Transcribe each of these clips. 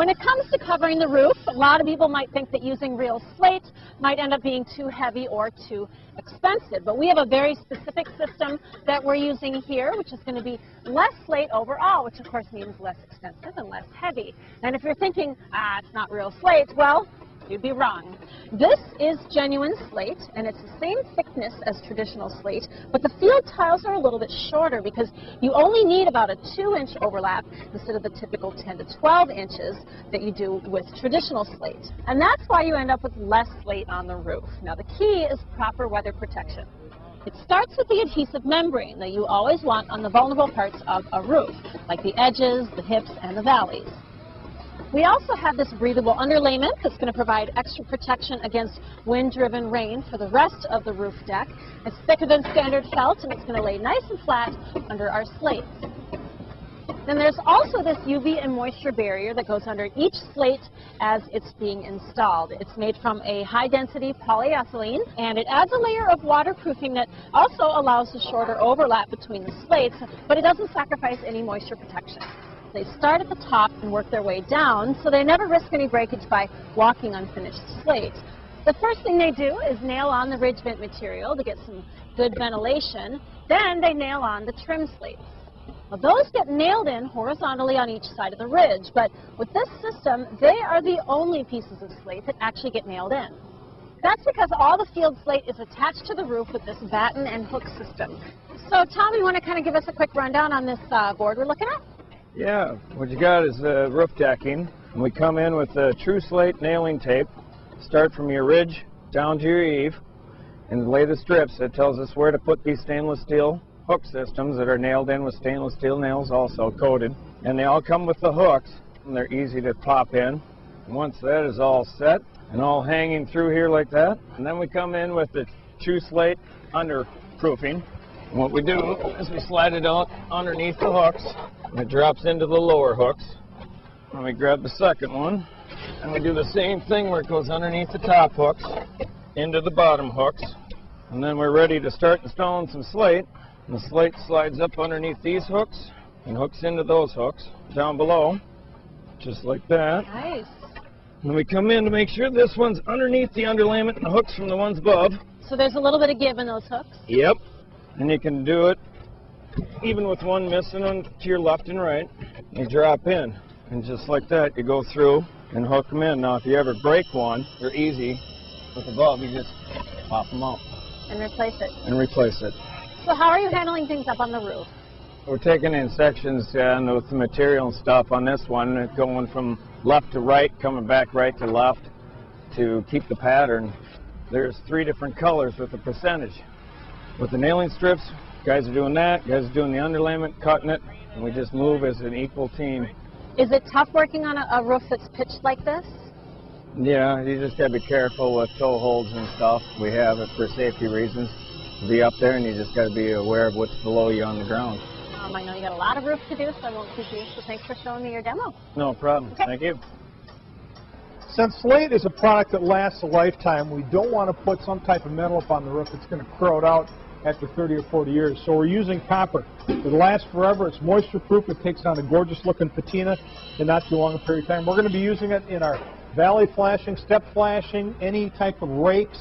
When it comes to covering the roof, a lot of people might think that using real slate might end up being too heavy or too expensive. But we have a very specific system that we're using here, which is going to be less slate overall, which of course means less expensive and less heavy. And if you're thinking, it's not real slate, well, you'd be wrong. This is genuine slate, and it's the same thickness as traditional slate, but the field tiles are a little bit shorter because you only need about a 2-inch overlap instead of the typical 10 to 12 inches that you do with traditional slate. And that's why you end up with less slate on the roof. Now, the key is proper weather protection. It starts with the adhesive membrane that you always want on the vulnerable parts of a roof, like the edges, the hips, and the valleys. We also have this breathable underlayment that's going to provide extra protection against wind-driven rain for the rest of the roof deck. It's thicker than standard felt, and it's going to lay nice and flat under our slates. Then there's also this UV and moisture barrier that goes under each slate as it's being installed. It's made from a high-density polyethylene, and it adds a layer of waterproofing that also allows a shorter overlap between the slates, but it doesn't sacrifice any moisture protection. They start at the top and work their way down, so they never risk any breakage by walking on finished slate. The first thing they do is nail on the ridge vent material to get some good ventilation. Then they nail on the trim slates. Now, those get nailed in horizontally on each side of the ridge, but with this system, they are the only pieces of slate that actually get nailed in. That's because all the field slate is attached to the roof with this batten and hook system. So, Tom, you want to kind of give us a quick rundown on this board we're looking at? Yeah, what you got is roof decking. And we come in with true slate nailing tape. Start from your ridge down to your eave and lay the strips. It tells us where to put these stainless steel hook systems that are nailed in with stainless steel nails, also coated. And they all come with the hooks, and they're easy to pop in. And once that is all set and all hanging through here like that, and then we come in with the true slate underproofing. And what we do is we slide it out underneath the hooks, and it drops into the lower hooks. And we grab the second one, and we do the same thing where it goes underneath the top hooks, into the bottom hooks. And then we're ready to start installing some slate. And the slate slides up underneath these hooks and hooks into those hooks down below, just like that. Nice. And we come in to make sure this one's underneath the underlayment and the hooks from the ones above. So there's a little bit of give in those hooks? Yep. And you can do it even with one missing on to your left and right. You drop in, and just like that, you go through and hook them in. Now, if you ever break one, they're easy. With above, you just pop them out. And replace it. And replace it. So how are you handling things up on the roof? We're taking in sections with the material and stuff on this one, going from left to right, coming back right to left to keep the pattern. There's 3 different colors with the percentage. With the nailing strips, guys are doing that, guys are doing the underlayment, cutting it, and we just move as an equal team. Is it tough working on a roof that's pitched like this? Yeah, you just gotta be careful with toe holds and stuff. We have it for safety reasons to be up there, and you just gotta be aware of what's below you on the ground. I know you got a lot of roof to do, so I won't keep you, so thanks for showing me your demo. No problem. Okay. Thank you. Since slate is a product that lasts a lifetime, we don't want to put some type of metal up on the roof that's going to corrode out after 30 or 40 years. So we're using copper. It lasts forever. It's moisture proof. It takes on a gorgeous looking patina in not too long a period of time. We're going to be using it in our valley flashing, step flashing, any type of rakes,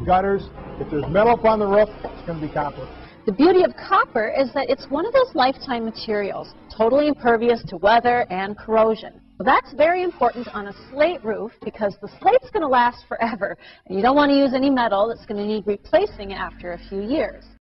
gutters. If there's metal up on the roof, it's going to be copper. The beauty of copper is that it's one of those lifetime materials, totally impervious to weather and corrosion. That's very important on a slate roof because the slate's going to last forever, and you don't want to use any metal that's going to need replacing after a few years.